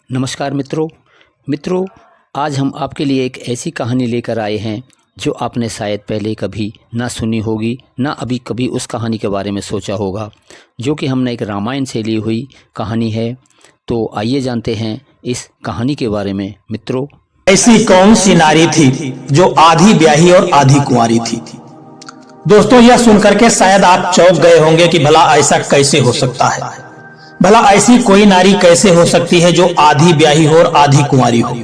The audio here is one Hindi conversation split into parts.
नमस्कार मित्रों, आज हम आपके लिए एक ऐसी कहानी लेकर आए हैं जो आपने शायद पहले कभी ना सुनी होगी, ना अभी कभी उस कहानी के बारे में सोचा होगा, जो कि हमने एक रामायण से ली हुई कहानी है। तो आइए जानते हैं इस कहानी के बारे में। मित्रों, ऐसी कौन सी नारी थी जो आधी ब्याही और आधी कुंवारी थी। दोस्तों, यह सुनकर के शायद आप चौंक गए होंगे कि भला ऐसा कैसे हो सकता है। भला ऐसी कोई नारी कैसे हो सकती है जो आधी ब्याही हो और आधी कुंवारी हो।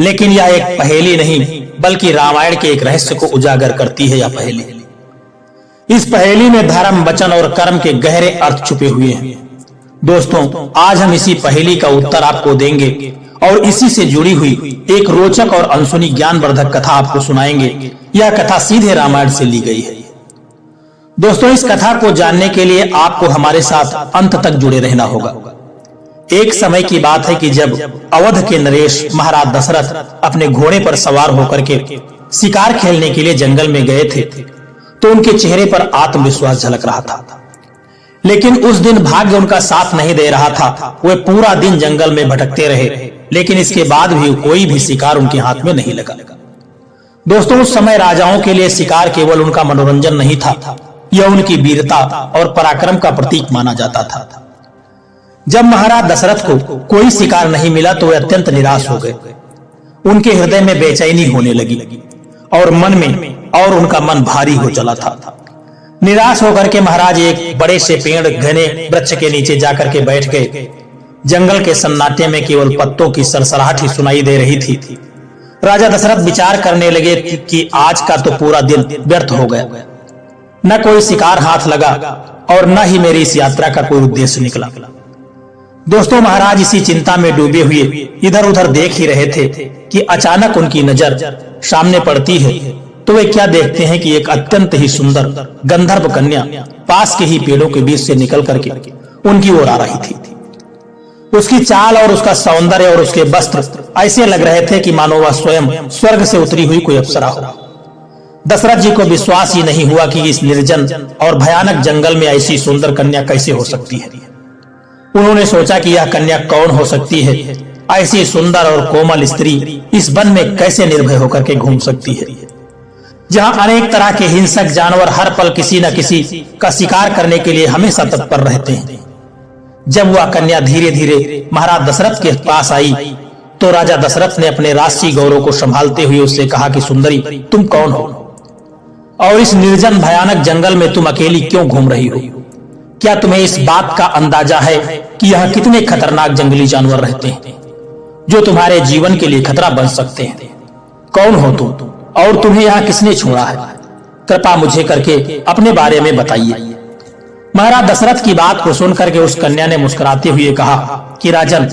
लेकिन यह एक पहेली नहीं बल्कि रामायण के एक रहस्य को उजागर करती है। यह पहेली, इस पहेली में धर्म, वचन और कर्म के गहरे अर्थ छुपे हुए हैं। दोस्तों, आज हम इसी पहेली का उत्तर आपको देंगे और इसी से जुड़ी हुई एक रोचक और अनसुनी ज्ञानवर्धक कथा आपको सुनाएंगे। यह कथा सीधे रामायण से ली गई है। दोस्तों, इस कथा को जानने के लिए आपको हमारे साथ अंत तक जुड़े रहना होगा। एक समय की बात है कि जब अवध के नरेश महाराज दशरथ अपने घोड़े पर सवार होकर के शिकार खेलने के लिए जंगल में गए थे, तो उनके चेहरे पर आत्मविश्वास झलक रहा था। लेकिन उस दिन भाग्य उनका साथ नहीं दे रहा था। वे पूरा दिन जंगल में भटकते रहे, लेकिन इसके बाद भी कोई भी शिकार उनके हाथ में नहीं लगा। दोस्तों, उस समय राजाओं के लिए शिकार केवल उनका मनोरंजन नहीं था, यह उनकी वीरता और पराक्रम का प्रतीक माना जाता था। जब महाराज दशरथ को कोई शिकार नहीं मिला तो वे अत्यंत निराश हो गए। उनके हृदय में बेचैनी होने लगी और उनका मन भारी हो चला था। निराश होकर के महाराज एक बड़े से पेड़ घने वृक्ष के नीचे जाकर के बैठ गए। जंगल के सन्नाटे में केवल पत्तों की सरसराहट ही सुनाई दे रही थी। राजा दशरथ विचार करने लगे कि आज का तो पूरा दिन व्यर्थ हो गया। न कोई शिकार हाथ लगा और न ही मेरी इस यात्रा का कोई उद्देश्य निकला। दोस्तों, महाराज इसी चिंता में डूबे हुए इधर उधर देख ही रहे थे कि अचानक उनकी नजर सामने पड़ती है तो वे क्या देखते हैं कि एक अत्यंत ही सुंदर गंधर्व कन्या पास के ही पेड़ों के बीच से निकल करके उनकी ओर आ रही थी। उसकी चाल और उसका सौंदर्य और उसके वस्त्र ऐसे लग रहे थे कि मानो वह स्वयं स्वर्ग से उतरी हुई कोई अप्सरा हो। दशरथ जी को विश्वास ही नहीं हुआ कि इस निर्जन और भयानक जंगल में ऐसी सुंदर कन्या कैसे हो सकती है। उन्होंने सोचा कि यह कन्या कौन हो सकती है। ऐसी सुंदर और कोमल स्त्री इस वन में कैसे निर्भय होकर के घूम सकती है, जहां अनेक तरह के हिंसक जानवर हर पल किसी न किसी का शिकार करने के लिए हमेशा तत्पर रहते हैं। जब वह कन्या धीरे धीरे महाराज दशरथ के पास आई तो राजा दशरथ ने अपने राष्ट्रीय गौरव को संभालते हुए उससे कहा कि सुंदरी, तुम कौन हो और इस निर्जन भयानक जंगल में तुम अकेली क्यों घूम रही हो? क्या तुम्हें इस बात का अंदाजा है कि यहाँ कितने खतरनाक जंगली जानवर रहते हैं जो तुम्हारे जीवन के लिए खतरा बन सकते हैं? कौन हो तुम और तुम्हें यहाँ किसने छोड़ा है? कृपा मुझे करके अपने बारे में बताइए। महाराज दशरथ की बात को सुनकर के उस कन्या ने मुस्कुराते हुए कहा कि राजन,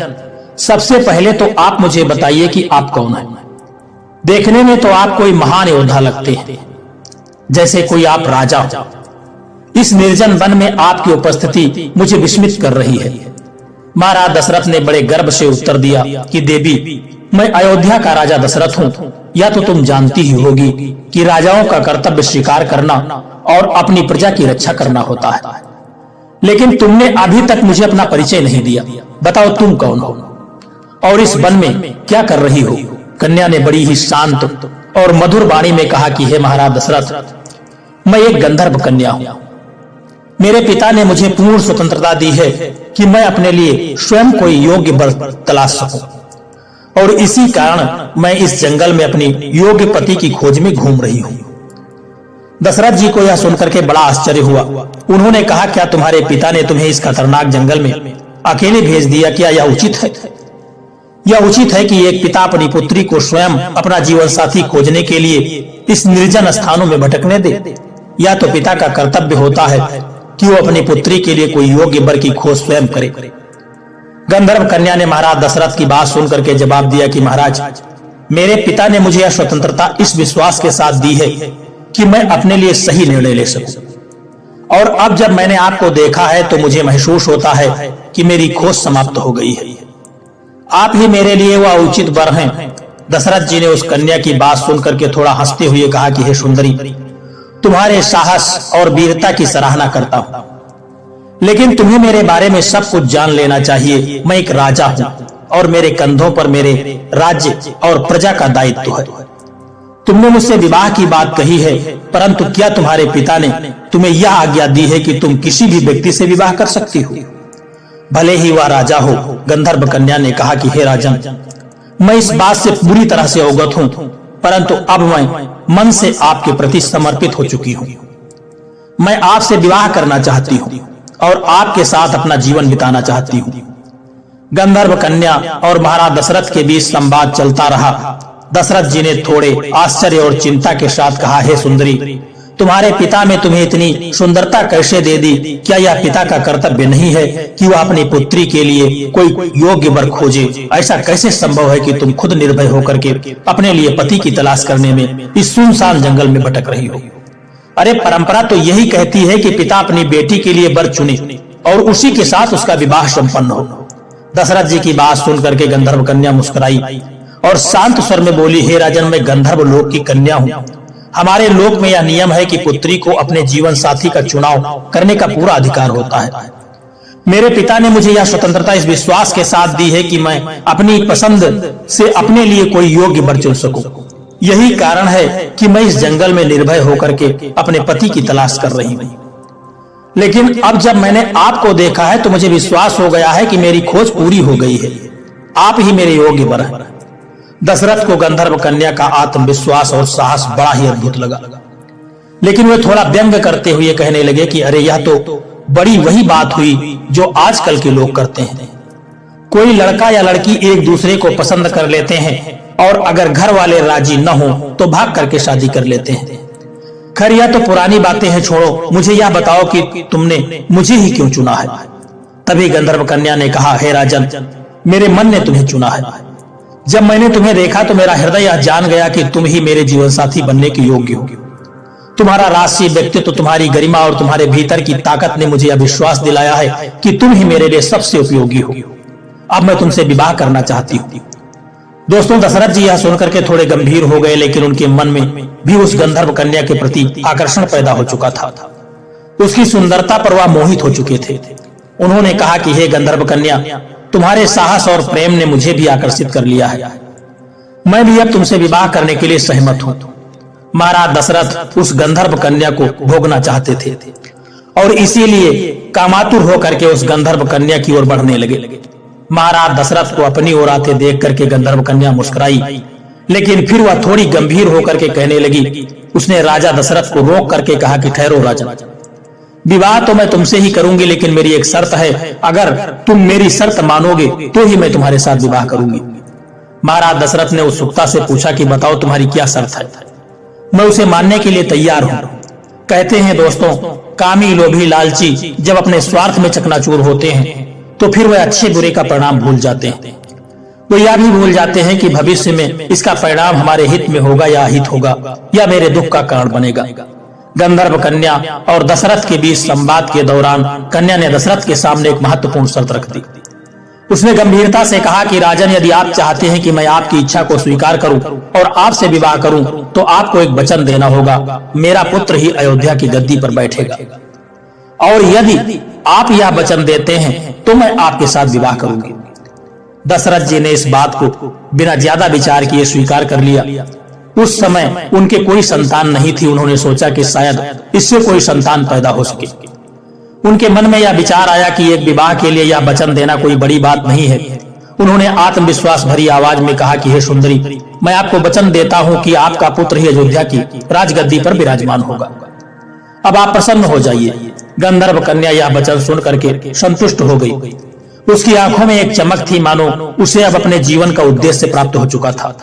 सबसे पहले तो आप मुझे बताइए कि आप कौन हैं। देखने में तो आप कोई महान योद्धा लगते हैं, जैसे कोई आप राजा हो। इस निर्जन वन में आपकी उपस्थिति मुझे विस्मित कर रही है। महाराज दशरथ ने बड़े गर्व से उत्तर दिया कि देवी, मैं अयोध्या का राजा दशरथ हूँ। या तो तुम जानती ही होगी कि राजाओं का कर्तव्य शिकार करना और अपनी प्रजा की रक्षा करना होता है, लेकिन तुमने अभी तक मुझे अपना परिचय नहीं दिया। बताओ तुम कौन हो और इस वन में क्या कर रही हो? कन्या ने बड़ी ही शांत और मधुर वाणी में कहा कि हे महाराज दशरथ, मैं एक गंधर्व कन्या हूँ। मेरे पिता ने मुझे पूर्ण स्वतंत्रता दी है कि मैं अपने लिए स्वयं कोई योग्य वर तलाश सकूं, और इसी कारण मैं इस जंगल में अपनी योग्य पति की खोज में घूम रही हूँ। दशरथ जी को यह सुनकर के बड़ा आश्चर्य हुआ। उन्होंने कहा, क्या तुम्हारे पिता ने तुम्हें इस खतरनाक जंगल में अकेले भेज दिया? क्या यह उचित है? यह उचित है कि एक पिता अपनी पुत्री को स्वयं अपना जीवन साथी खोजने के लिए इस निर्जन स्थानों में भटकने दे? या तो पिता का कर्तव्य होता है कि वो अपनी पुत्री के लिए कोई योग्य वर की खोज स्वयं करे। गंधर्व कन्या ने महाराज दशरथ की बात सुनकर के जवाब दिया कि महाराज, मेरे पिता ने मुझे यह स्वतंत्रता इस विश्वास के साथ दी है कि मैं अपने लिए सही निर्णय ले सकूं, और अब जब मैंने आपको देखा है तो मुझे महसूस होता है कि मेरी खोज समाप्त हो गई है। आप ही मेरे लिए वह उचित वर हैं। दशरथ जी ने उस कन्या की बात सुनकर के थोड़ा हंसते हुए कहा कि हे सुंदरी, तुम्हारे साहस और वीरता की सराहना करता हूं, लेकिन तुम्हें मेरे बारे में सब कुछ जान लेना चाहिए। मैं एक राजा हूँ और मेरे कंधों पर मेरे राज्य और प्रजा का दायित्व है। तुमने मुझसे विवाह की बात कही है, परंतु क्या तुम्हारे पिता ने तुम्हें यह आज्ञा दी है कि तुम किसी भी व्यक्ति से विवाह कर सकती हो, भले ही वह राजा हो? गंधर्व कन्या ने कहा कि हे राजन, मैं इस बात से पूरी तरह से अवगत हूँ, परंतु अब मैं मन से आपके प्रति समर्पित हो चुकी हूँ। मैं आपसे विवाह करना चाहती हूँ और आपके साथ अपना जीवन बिताना चाहती हूँ। गंधर्व कन्या और महाराज दशरथ के बीच संवाद चलता रहा। दशरथ जी ने थोड़े आश्चर्य और चिंता के साथ कहा, हे सुंदरी, तुम्हारे पिता ने तुम्हें इतनी सुंदरता कैसे दे दी? क्या यह पिता का कर्तव्य नहीं है कि वह अपनी पुत्री के लिए कोई योग्य वर खोजे? ऐसा कैसे संभव है कि तुम खुद निर्भय होकर के अपने लिए पति की तलाश करने में इस सुनसान जंगल में भटक रही हो? अरे परंपरा तो यही कहती है कि पिता अपनी बेटी के लिए वर चुने और उसी के साथ उसका विवाह संपन्न हो। दशरथ जी की बात सुनकर के गंधर्व कन्या मुस्कुराई और शांत स्वर में बोली, हे राजन, मैं गंधर्व लोक की कन्या हूँ। हमारे लोक में यह नियम है कि पुत्री को अपने जीवन साथी का चुनाव करने का पूरा अधिकार होता है। मेरे पिता ने मुझे यह स्वतंत्रता इस विश्वास के साथ दी है कि मैं अपनी पसंद से अपने लिए कोई योग्य वर चुन सकूं। यही कारण है कि मैं इस जंगल में निर्भय होकर के अपने पति की तलाश कर रही हूँ। लेकिन अब जब मैंने आपको देखा है तो मुझे विश्वास हो गया है कि मेरी खोज पूरी हो गई है। आप ही मेरे योग्य वर हैं। दशरथ को गंधर्व कन्या का आत्मविश्वास और साहस बड़ा ही अद्भुत लगा, लेकिन वे थोड़ा व्यंग करते हुए कहने लगे कि अरे यह तो बड़ी वही बात हुई जो आजकल के लोग करते हैं। कोई लड़का या लड़की एक दूसरे को पसंद कर लेते हैं और अगर घर वाले राजी न हो तो भाग करके शादी कर लेते हैं। खैर यह तो पुरानी बातें हैं, छोड़ो। मुझे यह बताओ कि तुमने मुझे ही क्यों चुना है? तभी गंधर्व कन्या ने कहा, हे राजन, मेरे मन ने तुम्हें चुना है। जब मैंने तुम्हें देखा तो मेरा हृदय यह जान गया कि तुम ही मेरे जीवन साथी बनने के योग्य हो। तुम्हारा राष्ट्रीय व्यक्तित्व, तुम्हारी गरिमा और तुम्हारे भीतर की ताकत ने मुझे यह विश्वास दिलाया है कि तुम ही मेरे लिए सबसे उपयोगी हो। अब मैं तुमसे विवाह करना चाहती हूँ। दोस्तों, दशरथ जी यह सुनकर के थोड़े गंभीर हो गए, लेकिन उनके मन में भी उस गंधर्व कन्या के प्रति आकर्षण पैदा हो चुका था। उसकी सुंदरता पर वह मोहित हो चुके थे। उन्होंने कहा कि हे गंधर्व कन्या, तुम्हारे साहस और प्रेम ने मुझे भी आकर्षित कर लिया है। मैं भी अब तुमसे विवाह करने के लिए सहमत हूँ। महाराज दशरथ उस गंधर्व कन्या को भोगना चाहते थे और इसीलिए कामातुर होकर के उस गंधर्व कन्या की ओर बढ़ने लगे। महाराज दशरथ को अपनी ओर आते देख करके गंधर्व कन्या मुस्कुराई, लेकिन फिर वह थोड़ी गंभीर होकर के कहने लगी। उसने राजा दशरथ को रोक करके कहा कि ठहरो राजन, विवाह तो मैं तुमसे ही करूंगी, लेकिन मेरी एक शर्त है। अगर तुम मेरी शर्त मानोगे तो ही मैं तुम्हारे साथ विवाह करूंगी। महाराज दशरथ ने उत्सुकता से पूछा कि बताओ तुम्हारी क्या शर्त है? मैं उसे मानने के लिए तैयार हूं। कहते हैं दोस्तों, कामी, लोभी, लालची जब अपने स्वार्थ में चकनाचूर होते हैं तो फिर वे अच्छे बुरे का परिणाम भूल जाते हैं। वो यह भी भूल जाते हैं कि भविष्य में इसका परिणाम हमारे हित में होगा या अहित होगा, या मेरे दुख का कारण बनेगा। गंधर्व कन्या और दशरथ के बीच संवाद के दौरान कन्या ने दशरथ के सामने एक महत्वपूर्ण शर्त रख दी। उसने गंभीरता से कहा कि राजन, यदि आप चाहते हैं कि मैं आपकी इच्छा को स्वीकार करूं और आपसे विवाह करूं, तो आपको एक वचन देना होगा। मेरा पुत्र ही अयोध्या की गद्दी पर बैठेगा, और यदि आप यह वचन देते हैं तो मैं आपके साथ विवाह करूंगी। दशरथ जी ने इस बात को बिना ज्यादा विचार किए स्वीकार कर लिया। उस समय उनके कोई संतान नहीं थी। उन्होंने सोचा कि शायद इससे कोई संतान पैदा हो सके। उनके मन में यह विचार आया कि एक विवाह के लिए यह वचन देना कोई बड़ी बात नहीं है। उन्होंने आत्मविश्वास भरी आवाज में कहा कि हे सुंदरी, मैं आपको वचन देता हूं कि आपका पुत्र ही अयोध्या की राजगद्दी पर विराजमान होगा। अब आप प्रसन्न हो जाइए। गंधर्व कन्या यह वचन सुन करके संतुष्ट हो गई। उसकी आंखों में एक चमक थी, मानो उसे अब अपने जीवन का उद्देश्य प्राप्त हो चुका था।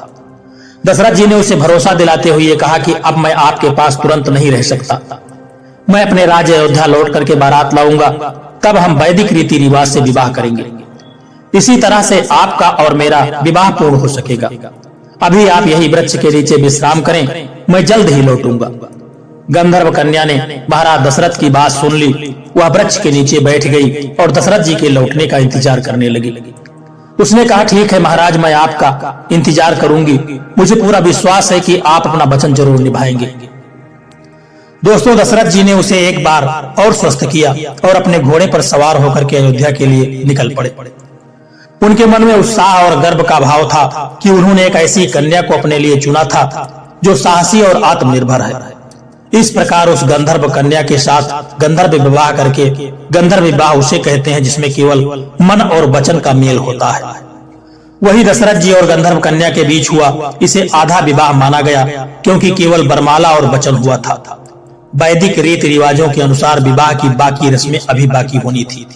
दशरथ जी ने उसे भरोसा दिलाते हुए कहा कि अब मैं आपके पास तुरंत नहीं रह सकता। मैं अपने राज्य अयोध्या लौट करके बारात लाऊंगा, तब हम वैदिक रीति रिवाज से विवाह करेंगे। इसी तरह से आपका और मेरा विवाह पूर्ण हो सकेगा। अभी आप यही वृक्ष के नीचे विश्राम करें, मैं जल्द ही लौटूंगा। गंधर्व कन्या ने महाराज दशरथ की बात सुन ली। वह वृक्ष के नीचे बैठ गई और दशरथ जी के लौटने का इंतजार करने लगी। उसने कहा, ठीक है महाराज, मैं आपका इंतजार करूंगी। मुझे पूरा विश्वास है कि आप अपना वचन जरूर निभाएंगे। दोस्तों, दशरथ जी ने उसे एक बार और स्वस्थ किया और अपने घोड़े पर सवार होकर के अयोध्या के लिए निकल पड़े। उनके मन में उत्साह और गर्व का भाव था कि उन्होंने एक ऐसी कन्या को अपने लिए चुना था जो साहसी और आत्मनिर्भर है। इस प्रकार उस गंधर्व कन्या के साथ गंधर्व विवाह करके, गंधर्व विवाह उसे कहते हैं जिसमें केवल मन और वचन का मेल होता है, वही दशरथ जी और गंधर्व कन्या के बीच हुआ। इसे आधा विवाह माना गया क्योंकि केवल वरमाला और वचन हुआ था। वैदिक रीति रिवाजों के अनुसार विवाह की बाकी रस्में अभी बाकी होनी थी।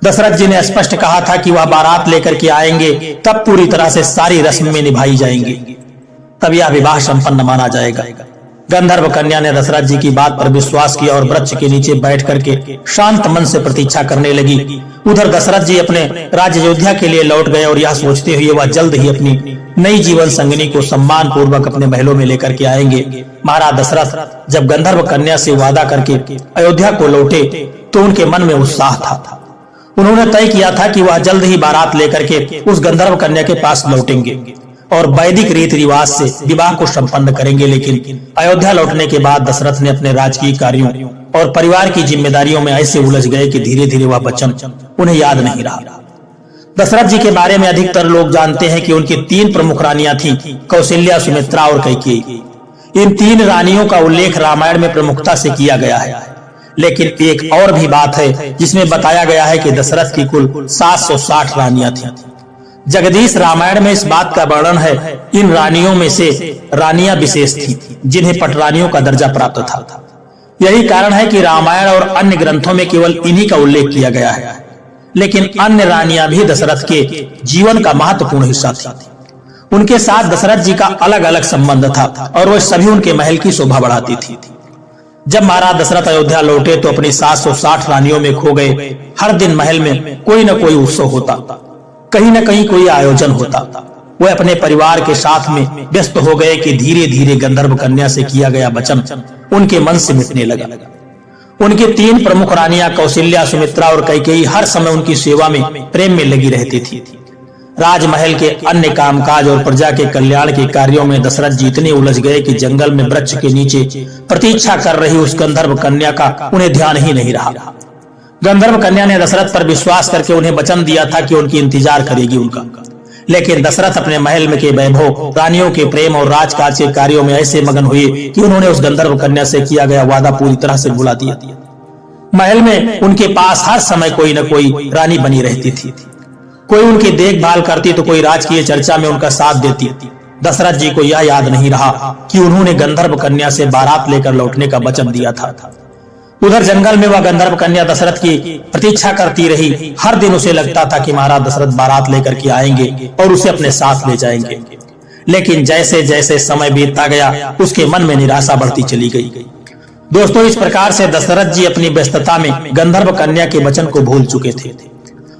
दशरथ जी ने स्पष्ट कहा था कि वह बारात लेकर के आएंगे, तब पूरी तरह से सारी रस्म में निभाई जाएंगी, तब यह विवाह संपन्न माना जाएगा। गंधर्व कन्या ने दशरथ जी की बात पर विश्वास किया और वृक्ष के नीचे बैठ करके शांत मन से प्रतीक्षा करने लगी। उधर दशरथ जी अपने राज्य अयोध्या के लिए लौट गए और यह सोचते हुए वह जल्द ही अपनी नई जीवन संगिनी को सम्मान पूर्वक अपने महलों में लेकर के आएंगे। महाराज दशरथ जब गंधर्व कन्या से वादा करके अयोध्या को लौटे तो उनके मन में उत्साह था। उन्होंने तय किया था कि वह जल्द ही बारात लेकर के उस गंधर्व कन्या के पास लौटेंगे और वैदिक रीति रिवाज से विवाह को संपन्न करेंगे। लेकिन अयोध्या लौटने के बाद दशरथ ने अपने राजकीय कार्यों और परिवार की जिम्मेदारियों में ऐसे उलझ गए कि धीरे धीरे वह वचन उन्हें याद नहीं रहा। दशरथ जी के बारे में अधिकतर लोग जानते हैं कि उनकी 3 प्रमुख रानियां थीं, कौशल्या, सुमित्रा और कैकेयी। इन 3 रानियों का उल्लेख रामायण में प्रमुखता से किया गया है। लेकिन एक और भी बात है जिसमें बताया गया है कि दशरथ की कुल 760 रानियां थीं। जगदीश रामायण में इस बात का वर्णन है। इन रानियों में से रानियां विशेष थीं जिन्हें पटरानियों का दर्जा प्राप्त था। यही कारण है कि रामायण और अन्य ग्रंथों में केवल इन्हीं का उल्लेख किया गया है। लेकिन अन्य रानियां भी दशरथ के जीवन का महत्वपूर्ण हिस्सा थी। उनके साथ दशरथ जी का अलग अलग संबंध था और वह सभी उनके महल की शोभा बढ़ाती थी। जब महाराज दशरथ अयोध्या लौटे तो अपनी 760 रानियों में खो गए। हर दिन महल में कोई न कोई उत्सव होता, कहीं न कहीं कोई आयोजन होता। वे अपने परिवार के साथ में व्यस्त हो गए कि धीरे धीरे गंधर्व कन्या से किया गया वचन उनके मन से मिटने लगा। उनकी 3 प्रमुख रानियां कौशल्या, सुमित्रा और कैकेयी हर समय उनकी सेवा में प्रेम में लगी रहती थी। राजमहल के अन्य कामकाज और प्रजा के कल्याण के कार्यों में दशरथ जी इतने उलझ गए कि जंगल में वृक्ष के नीचे प्रतीक्षा कर रही उस गंधर्व कन्या का उन्हें ध्यान ही नहीं रहा। गंधर्व कन्या ने दशरथ पर विश्वास करके उन्हें वचन दिया था कि उनकी इंतजार करेगी उनका। लेकिन दशरथ अपने महल में के वैभव, रानियों के प्रेम और राजकाज के कार्यों में ऐसे मगन हुए कि उन्होंने उस गंधर्व कन्या से किया गया वादा पूरी तरह से भुला दिया। महल में उनके पास हर समय कोई न कोई रानी बनी रहती थी। कोई उनकी देखभाल करती तो कोई राजकीय चर्चा में उनका साथ देती। दशरथ जी को यह याद नहीं रहा कि उन्होंने गंधर्व कन्या से बारात लेकर लौटने का वचन दिया था। उधर जंगल में वह गंधर्व कन्या दशरथ की प्रतीक्षा करती रही। हर दिन उसे लगता था कि महाराज दशरथ बारात लेकर के आएंगे और उसे अपने साथ ले जाएंगे। लेकिन जैसे जैसे समय बीतता गया उसके मन में निराशा बढ़ती चली गई। दोस्तों, इस प्रकार से दशरथ जी अपनी व्यस्तता में गंधर्व कन्या के वचन को भूल चुके थे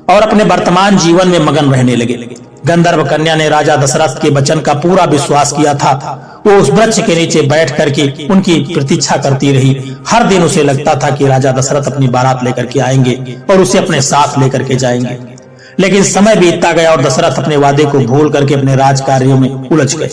और अपने वर्तमान जीवन में मगन रहने लगे। गंधर्व कन्या ने राजा दशरथ के वचन का पूरा विश्वास किया था। वो उस वृक्ष के नीचे बैठ करके उनकी प्रतीक्षा करती रही। हर दिन उसे लगता था कि राजा दशरथ अपनी बारात लेकर के आएंगे और उसे अपने साथ लेकर के जाएंगे। लेकिन समय बीतता गया और दशरथ अपने वादे को भूल करके अपने राज कार्यों में उलझ गए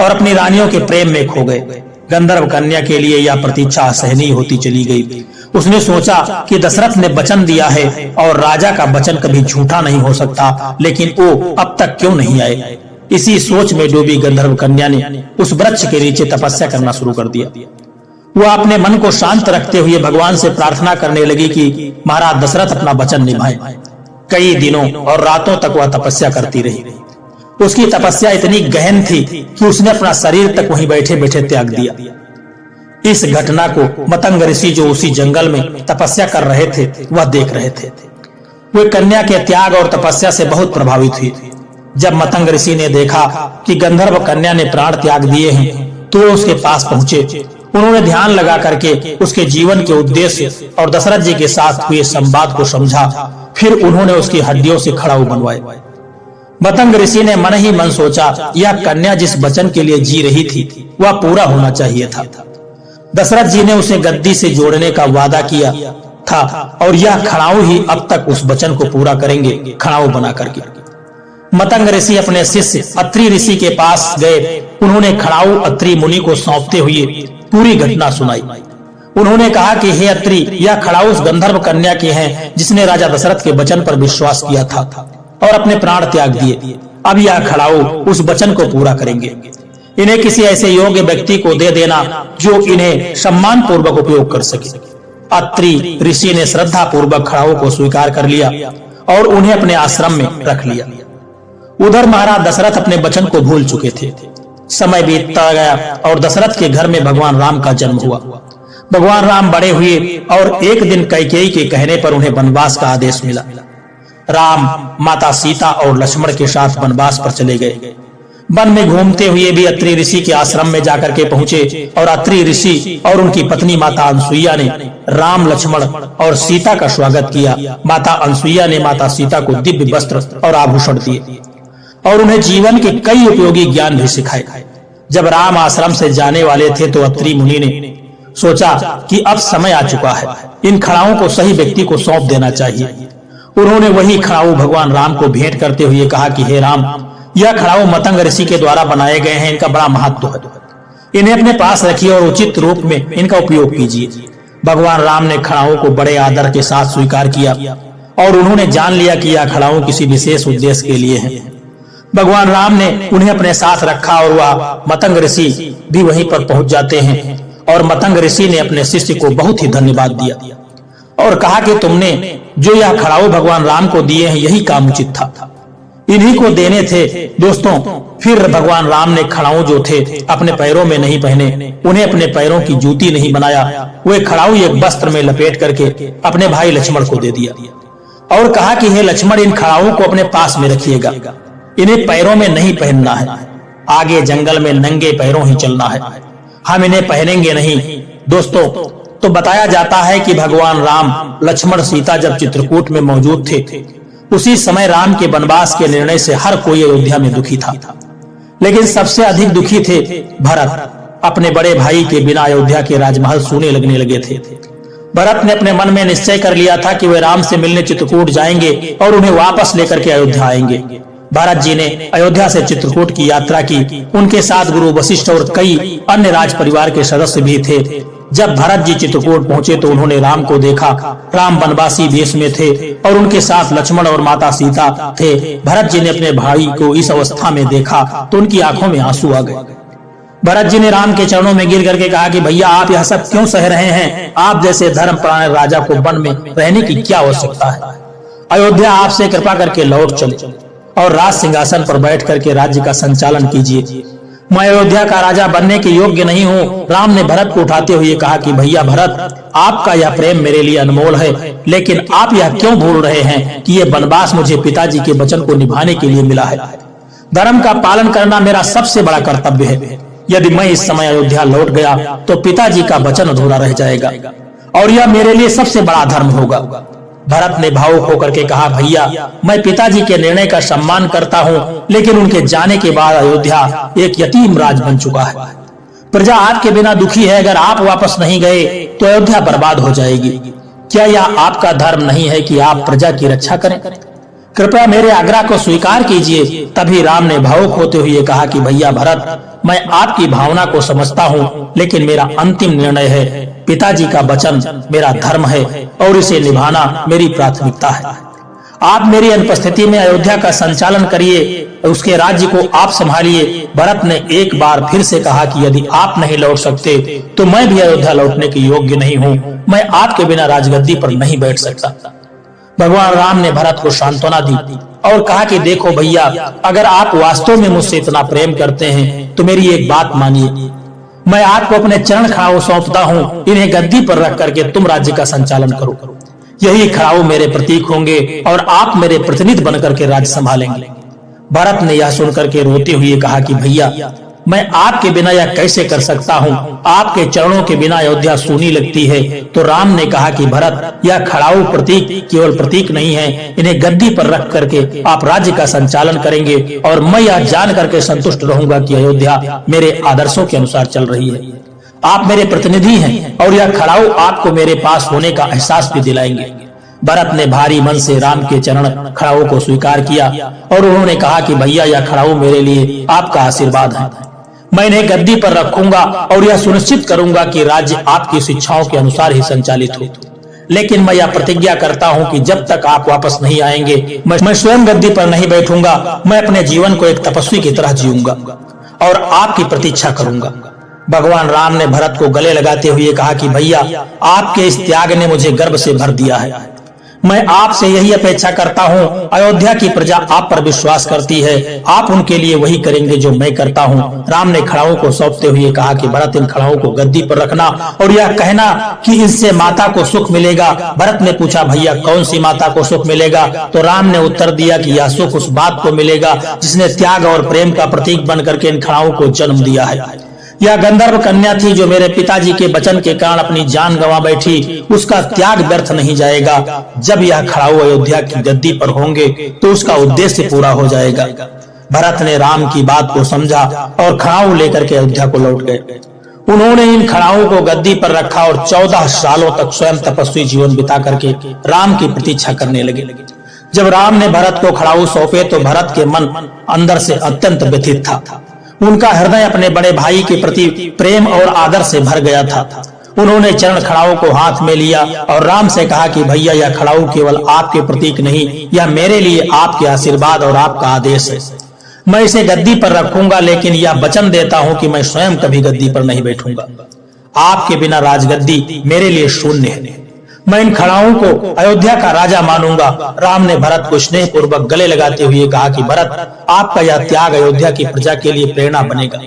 और अपनी रानियों के प्रेम में खो गए। गंधर्व कन्या के लिए यह प्रतीक्षा असहनीय होती चली गई। उसने सोचा कि दशरथ ने वचन दिया है और राजा का वचन कभी झूठा नहीं हो सकता, लेकिन वो अब तक क्यों नहीं आए। इसी सोच में डूबी गंधर्व कन्या ने उस वृक्ष के नीचे तपस्या करना शुरू कर दिया। वह अपने मन को शांत रखते हुए भगवान से प्रार्थना करने लगी कि महाराज दशरथ अपना वचन निभाएं। कई दिनों और रातों तक वह तपस्या करती रही। उसकी तपस्या इतनी गहन थी कि उसने अपना शरीर तक वहीं बैठे बैठे त्याग दिया। इस घटना को मतंग ऋषि जो उसी जंगल में तपस्या कर रहे थे वह देख रहे थे। वे कन्या के त्याग और तपस्या से बहुत प्रभावित हुए। जब मतंग ऋषि ने देखा कि गंधर्व कन्या ने प्राण त्याग दिए हैं तो उसके पास पहुंचे। उन्होंने ध्यान लगा करके उसके जीवन के उद्देश्य और दशरथ जी के साथ हुए संवाद को समझा। फिर उन्होंने उसकी हड्डियों से खड़ाऊ बनवाए। मतंग ऋषि ने मन ही मन सोचा, यह कन्या जिस वचन के लिए जी रही थी वह पूरा होना चाहिए था। दशरथ जी ने उसे गद्दी से जोड़ने का वादा किया था और यह खड़ाऊ ही अब तक उस वचन को पूरा करेंगे, खड़ाऊ बना करके। मतंग ऋषि अपने शिष्य अत्रि ऋषि के पास गए। उन्होंने खड़ाऊ अत्रि मुनि को सौंपते हुए पूरी घटना सुनाई। उन्होंने कहा कि हे अत्रि, यह खड़ाऊ उस गंधर्व कन्या के हैं जिसने राजा दशरथ के वचन पर विश्वास किया था और अपने प्राण त्याग दिए। अब यह खड़ाऊ उस वचन को पूरा करेंगे। इन्हें किसी ऐसे योग्य व्यक्ति को दे देना जो इन्हें सम्मान पूर्वक उपयोग कर सके। अत्रि ऋषि ने श्रद्धा पूर्वक खड़ाऊ को स्वीकार कर लिया और उन्हें अपने आश्रम में रख लिया। उधर महाराज दशरथ अपने वचन को भूल चुके थे। समय बीतता गया और दशरथ के घर में भगवान राम का जन्म हुआ। भगवान राम बड़े हुए और एक दिन कैकेयी के कहने पर उन्हें वनवास का आदेश मिला। राम माता सीता और लक्ष्मण के साथ वनवास पर चले गए। वन में घूमते हुए भी अत्रि ऋषि के आश्रम में जाकर के पहुंचे और अत्रि ऋषि और उनकी पत्नी माता अनसुईया ने राम, लक्ष्मण और सीता का स्वागत किया। माता अनसुईया ने माता सीता को दिव्य वस्त्र और आभूषण दिए और उन्हें जीवन के कई उपयोगी ज्ञान भी सिखाए। जब राम आश्रम से जाने वाले थे तो अत्रि मुनि ने सोचा कि अब समय आ चुका है, इन खड़ाओं को सही व्यक्ति को सौंप देना चाहिए। उन्होंने वही खड़ाऊ भगवान राम को भेंट करते हुए कहा कि हे राम, यह खड़ाऊ मतंग ऋषि के द्वारा बनाए गए हैं, इनका बड़ा महत्व है, इन्हें अपने पास रखिए और उचित रूप में इनका उपयोग कीजिए। भगवान राम ने खड़ाऊ को बड़े आदर के साथ स्वीकार किया और उन्होंने जान लिया कि यह खड़ाऊ किसी विशेष उद्देश्य के लिए है। भगवान राम ने उन्हें अपने साथ रखा और वह मतंग ऋषि भी वहीं पर पहुंच जाते हैं। और मतंग ऋषि ने अपने शिष्य को बहुत ही धन्यवाद दिया और कहा कि तुमने जो यह खड़ाऊ भगवान राम को दिए हैं यही काम उचित था, इन्हीं को देने थे। दोस्तों, फिर भगवान राम ने खड़ाऊ जो थे अपने पैरों में नहीं पहने, उन्हें अपने पैरों की जूती नहीं बनाया। वे खड़ाऊ एक वस्त्र में लपेट करके अपने भाई लक्ष्मण को दे दिया और कहा कि हे लक्ष्मण, इन खड़ाऊ को अपने पास में रखिएगा, इन्हें पैरों में नहीं पहनना है, आगे जंगल में नंगे पैरों ही चलना है, हम इन्हें पहनेंगे नहीं। दोस्तों, तो बताया जाता है कि भगवान राम, लक्ष्मण, सीता जब चित्रकूट में मौजूद थे उसी समय राम के वनवास के निर्णय से हर कोई अयोध्या में दुखी था, लेकिन सबसे अधिक दुखी थे भरत। अपने बड़े भाई के बिना अयोध्या के राजमहल सूने लगने लगे थे। भरत ने अपने मन में निश्चय कर लिया था कि वे राम से मिलने चित्रकूट जाएंगे और उन्हें वापस लेकर के अयोध्या आएंगे। भरत जी ने अयोध्या से चित्रकूट की यात्रा की। उनके साथ गुरु वशिष्ठ और कई अन्य राज परिवार के सदस्य भी थे। जब भरत जी चित्रकूट पहुंचे तो उन्होंने राम को देखा। राम वनवासी वेश में थे और उनके साथ लक्ष्मण और माता सीता थे। भरत जी ने अपने भाई को इस अवस्था में देखा तो उनकी आंखों में आंसू आ गए। भरत जी ने राम के चरणों में गिर करके कहा कि भैया, आप यह सब क्यों सह रहे हैं? आप जैसे धर्मपरायण राजा को वन में रहने की क्या आवश्यकता है? अयोध्या आपसे कृपा करके लौट चले और राज सिंहासन पर बैठ करके राज्य का संचालन कीजिए। मैं अयोध्या का राजा बनने के योग्य नहीं हूँ। राम ने भरत को उठाते हुए कहा कि भैया भरत, आपका यह प्रेम मेरे लिए अनमोल है, लेकिन आप यह क्यों भूल रहे हैं कि ये वनवास मुझे पिताजी के वचन को निभाने के लिए मिला है। धर्म का पालन करना मेरा सबसे बड़ा कर्तव्य है। यदि मैं इस समय अयोध्या लौट गया तो पिताजी का वचन अधूरा रह जाएगा और यह मेरे लिए सबसे बड़ा धर्म होगा। भरत ने भावुक होकर के कहा, भैया, मैं पिताजी के निर्णय का सम्मान करता हूँ, लेकिन उनके जाने के बाद अयोध्या एक यतीम राज बन चुका है। प्रजा आपके बिना दुखी है। अगर आप वापस नहीं गए तो अयोध्या बर्बाद हो जाएगी। क्या यह आपका धर्म नहीं है कि आप प्रजा की रक्षा करें? कृपया मेरे आग्रह को स्वीकार कीजिए। तभी राम ने भावुक होते हुए कहा कि भैया भरत, मैं आपकी भावना को समझता हूँ, लेकिन मेरा अंतिम निर्णय है। पिताजी का वचन मेरा धर्म है और इसे निभाना मेरी प्राथमिकता है। आप मेरी अनुपस्थिति में अयोध्या का संचालन करिए, उसके राज्य को आप संभालिए। भरत ने एक बार फिर से कहा कि यदि आप नहीं लौट सकते तो मैं भी अयोध्या लौटने के योग्य नहीं हूँ। मैं आपके बिना राजगद्दी पर नहीं बैठ सकता। भगवान राम ने भरत को सांत्वना दी और कहा कि देखो भैया, अगर आप वास्तव में मुझसे इतना प्रेम करते हैं तो मेरी एक बात मानिए। मैं आपको अपने चरण खड़ाऊ सौंपता हूँ। इन्हें गद्दी पर रख करके तुम राज्य का संचालन करो। यही खड़ाऊ मेरे प्रतीक होंगे और आप मेरे प्रतिनिधि बनकर के राज्य संभालेंगे। भरत ने यह सुनकर के रोते हुए कहा कि भैया, मैं आपके बिना यह कैसे कर सकता हूँ? आपके चरणों के बिना अयोध्या सूनी लगती है। तो राम ने कहा कि भरत, यह खड़ाऊ प्रतीक केवल प्रतीक नहीं है, इन्हें गद्दी पर रख करके आप राज्य का संचालन करेंगे और मैं यह जान करके संतुष्ट रहूंगा कि अयोध्या मेरे आदर्शों के अनुसार चल रही है। आप मेरे प्रतिनिधि हैं और यह खड़ाऊ आपको मेरे पास होने का एहसास भी दिलाएंगे। भरत ने भारी मन से राम के चरण खड़ाऊ को स्वीकार किया और उन्होंने कहा कि भैया, यह खड़ाऊ मेरे लिए आपका आशीर्वाद है। मैं इन्हें गद्दी पर रखूंगा और यह सुनिश्चित करूंगा कि राज्य आपकी शिक्षाओं के अनुसार ही संचालित हो। लेकिन मैं यह प्रतिज्ञा करता हूँ कि जब तक आप वापस नहीं आएंगे मैं स्वयं गद्दी पर नहीं बैठूंगा। मैं अपने जीवन को एक तपस्वी की तरह जीऊंगा और आपकी प्रतीक्षा करूंगा। भगवान राम ने भरत को गले लगाते हुए कहा कि भैया, आपके इस त्याग ने मुझे गर्व से भर दिया है। मैं आपसे यही अपेक्षा करता हूँ। अयोध्या की प्रजा आप पर विश्वास करती है, आप उनके लिए वही करेंगे जो मैं करता हूँ। राम ने खड़ाओं को सौंपते हुए कहा कि भरत, इन खड़ाओं को गद्दी पर रखना और यह कहना कि इससे माता को सुख मिलेगा। भरत ने पूछा, भैया कौन सी माता को सुख मिलेगा? तो राम ने उत्तर दिया कि यह सुख उस बात को मिलेगा जिसने त्याग और प्रेम का प्रतीक बन करके इन खड़ाओं को जन्म दिया है। यह गंधर्व कन्या थी जो मेरे पिताजी के वचन के कारण अपनी जान गंवा बैठी। उसका त्याग व्यर्थ नहीं जाएगा। जब यह खड़ाऊ अयोध्या की गद्दी पर होंगे तो उसका उद्देश्य पूरा हो जाएगा। भरत ने राम की बात को समझा और खड़ाऊ लेकर के अयोध्या को लौट गए। उन्होंने इन खड़ाओं को गद्दी पर रखा और 14 सालों तक स्वयं तपस्वी जीवन बिता करके राम की प्रतीक्षा करने लगे। जब राम ने भरत को खड़ाऊ सौंपे तो भरत के मन अंदर से अत्यंत व्यथित था। उनका हृदय अपने बड़े भाई के प्रति प्रेम और आदर से भर गया था। उन्होंने चरण खड़ाऊ को हाथ में लिया और राम से कहा कि भैया, यह खड़ाऊ केवल आपके प्रतीक नहीं, यह मेरे लिए आपके आशीर्वाद और आपका आदेश है। मैं इसे गद्दी पर रखूंगा, लेकिन यह वचन देता हूं कि मैं स्वयं कभी गद्दी पर नहीं बैठूंगा। आपके बिना राजगद्दी मेरे लिए शून्य है। मैं इन खड़ाओं को अयोध्या का राजा मानूंगा। राम ने भरत को स्नेह पूर्वक गले लगाते हुए कहा कि भरत, आपका यह त्याग अयोध्या की प्रजा के लिए प्रेरणा बनेगा।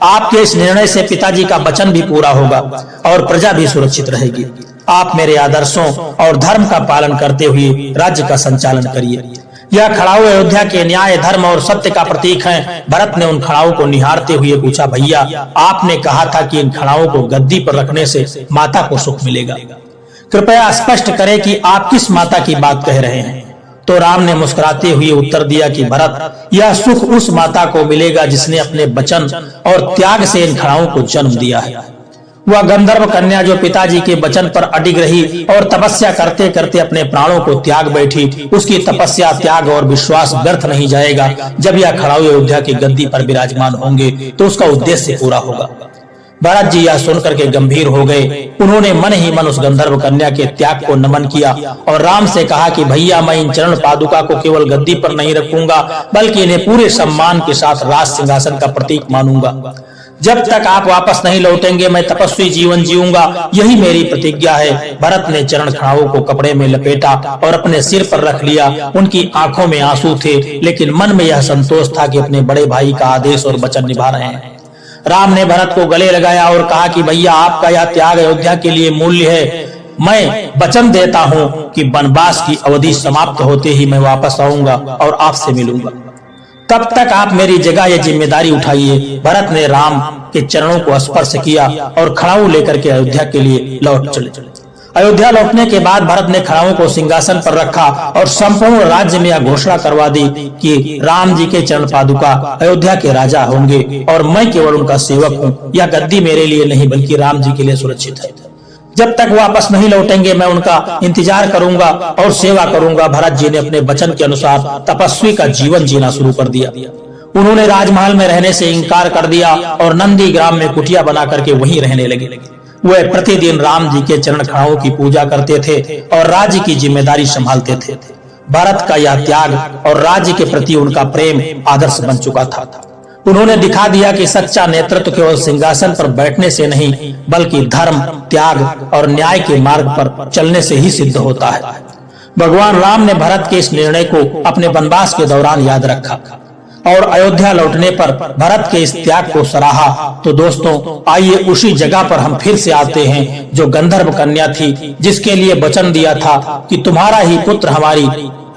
आपके इस निर्णय से पिताजी का वचन भी पूरा होगा और प्रजा भी सुरक्षित रहेगी। आप मेरे आदर्शों और धर्म का पालन करते हुए राज्य का संचालन करिए। यह खड़ाऊ अयोध्या के न्याय, धर्म और सत्य का प्रतीक है। भरत ने उन खड़ाओं को निहारते हुए पूछा, भैया, आपने कहा था कि इन खड़ाओं को गद्दी पर रखने से माता को सुख मिलेगा। कृपया स्पष्ट करें कि आप किस माता की बात कह रहे हैं। तो राम ने मुस्कुराते हुए उत्तर दिया कि भरत, यह सुख उस माता को मिलेगा जिसने अपने वचन और त्याग से इन खड़ाओं को जन्म दिया है। वह गंधर्व कन्या जो पिताजी के वचन पर अडिग रही और तपस्या करते करते अपने प्राणों को त्याग बैठी, उसकी तपस्या, त्याग और विश्वास व्यर्थ नहीं जाएगा। जब यह खड़ाऊ अयोध्या की गद्दी पर विराजमान होंगे तो उसका उद्देश्य पूरा होगा। भरत जी यह सुनकर के गंभीर हो गए। उन्होंने मन ही मन उस गंधर्व कन्या के त्याग को नमन किया और राम से कहा कि भैया, मैं इन चरण पादुका को केवल गद्दी पर नहीं रखूंगा, बल्कि इन्हें पूरे सम्मान के साथ राज सिंहासन का प्रतीक मानूंगा। जब तक आप वापस नहीं लौटेंगे मैं तपस्वी जीवन जीऊंगा, यही मेरी प्रतिज्ञा है। भरत ने चरण खड़ाओं को कपड़े में लपेटा और अपने सिर पर रख लिया। उनकी आंखों में आंसू थे, लेकिन मन में यह संतोष था कि अपने बड़े भाई का आदेश और वचन निभा रहे हैं। राम ने भरत को गले लगाया और कहा कि भैया, आपका यह त्याग अयोध्या के लिए मूल्य है। मैं वचन देता हूं कि वनवास की अवधि समाप्त होते ही मैं वापस आऊंगा और आपसे मिलूंगा। तब तक आप मेरी जगह यह जिम्मेदारी उठाइए। भरत ने राम के चरणों को स्पर्श किया और खड़ाऊ लेकर के अयोध्या के लिए लौट चले। अयोध्या लौटने के बाद भरत ने खड़ाओं को सिंहासन पर रखा और संपूर्ण राज्य में यह घोषणा करवा दी कि राम जी के चरण पादुका अयोध्या के राजा होंगे और मैं केवल उनका सेवक हूँ। यह गद्दी मेरे लिए नहीं बल्कि राम जी के लिए सुरक्षित है। जब तक वापस नहीं लौटेंगे मैं उनका इंतजार करूंगा और सेवा करूंगा। भरत जी ने अपने वचन के अनुसार तपस्वी का जीवन जीना शुरू कर दिया। उन्होंने राजमहल में रहने से इंकार कर दिया और नंदी ग्राम में कुटिया बना करके वहीं रहने लगे। वे प्रतिदिन राम जी के चरण खड़ाओं की पूजा करते थे और राज्य की जिम्मेदारी संभालते थे। भरत का यह त्याग और राज्य के प्रति उनका प्रेम आदर्श बन चुका था। उन्होंने दिखा दिया कि सच्चा नेतृत्व केवल सिंहासन पर बैठने से नहीं बल्कि धर्म, त्याग और न्याय के मार्ग पर चलने से ही सिद्ध होता है। भगवान राम ने भरत के इस निर्णय को अपने वनवास के दौरान याद रखा और अयोध्या लौटने पर भरत के इस त्याग को सराहा। तो दोस्तों, आइए उसी जगह पर हम फिर से आते हैं जो गंधर्व कन्या थी, जिसके लिए वचन दिया था कि तुम्हारा ही पुत्र हमारी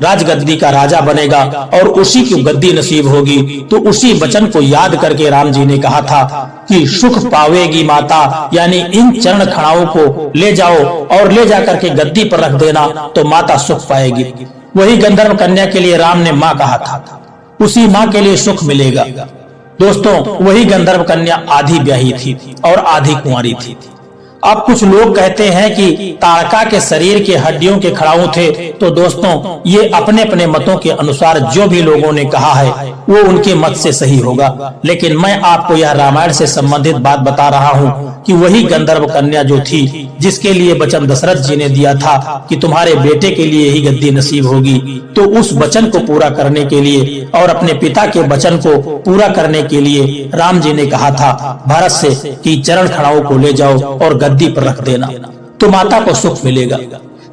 राजगद्दी का राजा बनेगा और उसी की गद्दी नसीब होगी। तो उसी वचन को याद करके राम जी ने कहा था कि सुख पावेगी माता, यानी इन चरण खड़ाओं को ले जाओ और ले जाकर के गद्दी पर रख देना तो माता सुख पाएगी। वही गंधर्व कन्या के लिए राम ने माँ कहा था, उसी माँ के लिए सुख मिलेगा। दोस्तों, वही गंधर्व कन्या आधी ब्याही थी और आधी कुंवारी थी। अब कुछ लोग कहते हैं कि ताड़का के शरीर के हड्डियों के खड़ाऊ थे। तो दोस्तों, ये अपने अपने मतों के अनुसार जो भी लोगों ने कहा है वो उनके मत से सही होगा, लेकिन मैं आपको यह रामायण से संबंधित बात बता रहा हूँ कि वही गंधर्व कन्या जो थी, जिसके लिए वचन दशरथ जी ने दिया था कि तुम्हारे बेटे के लिए ही गद्दी नसीब होगी, तो उस वचन को पूरा करने के लिए और अपने पिता के वचन को पूरा करने के लिए राम जी ने कहा था भरत से कि चरण खड़ाओं को ले जाओ और गद्दी पर रख देना, तो माता को सुख मिलेगा।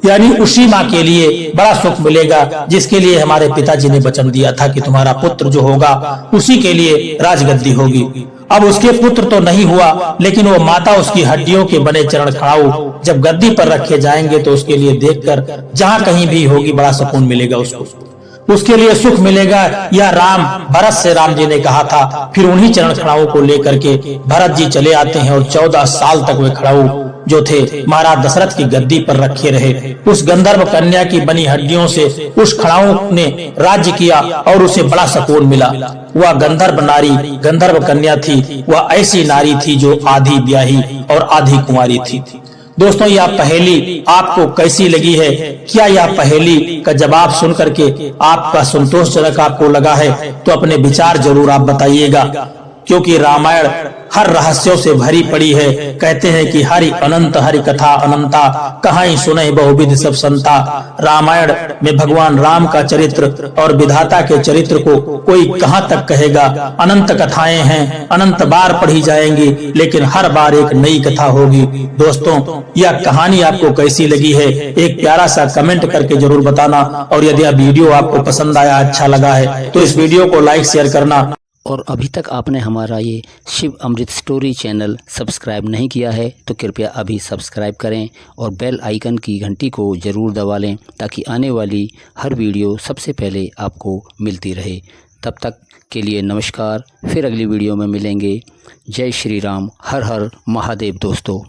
यानी उसी माँ के लिए बड़ा सुख मिलेगा जिसके लिए हमारे पिताजी ने वचन दिया था कि तुम्हारा पुत्र जो होगा उसी के लिए राजगद्दी होगी। अब उसके पुत्र तो नहीं हुआ, लेकिन वो माता उसकी हड्डियों के बने चरण खड़ाऊ जब गद्दी पर रखे जाएंगे तो उसके लिए देखकर जहाँ कहीं भी होगी बड़ा सुकून मिलेगा, उसके लिए सुख मिलेगा। यह राम भरत से राम जी ने कहा था। फिर उन्हीं चरण खड़ाओं को लेकर के भरत जी चले आते हैं और 14 साल तक वे खड़ाऊ जो थे महाराज दशरथ की गद्दी पर रखे रहे। उस गंधर्व कन्या की बनी हड्डियों से उस खड़ाओं ने राज्य किया और उसे बड़ा सुकून मिला। वह गंधर्व नारी गंधर्व कन्या थी, वह ऐसी नारी थी जो आधी ब्याही और आधी कुंवारी थी। दोस्तों, यह पहेली आपको कैसी लगी है? क्या यह पहेली का जवाब सुन करके आपका संतोषजनक आपको लगा है? तो अपने विचार जरूर आप बताइएगा, क्योंकि रामायण हर रहस्यों से भरी पड़ी है। कहते हैं कि हरि अनंत हरि कथा अनंता, कहां सुने बहुविध सब संता। रामायण में भगवान राम का चरित्र और विधाता के चरित्र को कोई कहां तक कहेगा। अनंत कथाएं हैं, अनंत बार पढ़ी जाएंगी, लेकिन हर बार एक नई कथा होगी। दोस्तों, यह कहानी आपको कैसी लगी है? एक प्यारा सा कमेंट करके जरूर बताना। और यदि यह वीडियो आपको पसंद आया, अच्छा लगा है, तो इस वीडियो को लाइक शेयर करना। और अभी तक आपने हमारा ये शिव अमृत स्टोरी चैनल सब्सक्राइब नहीं किया है तो कृपया अभी सब्सक्राइब करें और बेल आइकन की घंटी को ज़रूर दबा लें, ताकि आने वाली हर वीडियो सबसे पहले आपको मिलती रहे। तब तक के लिए नमस्कार, फिर अगली वीडियो में मिलेंगे। जय श्री राम, हर हर महादेव दोस्तों।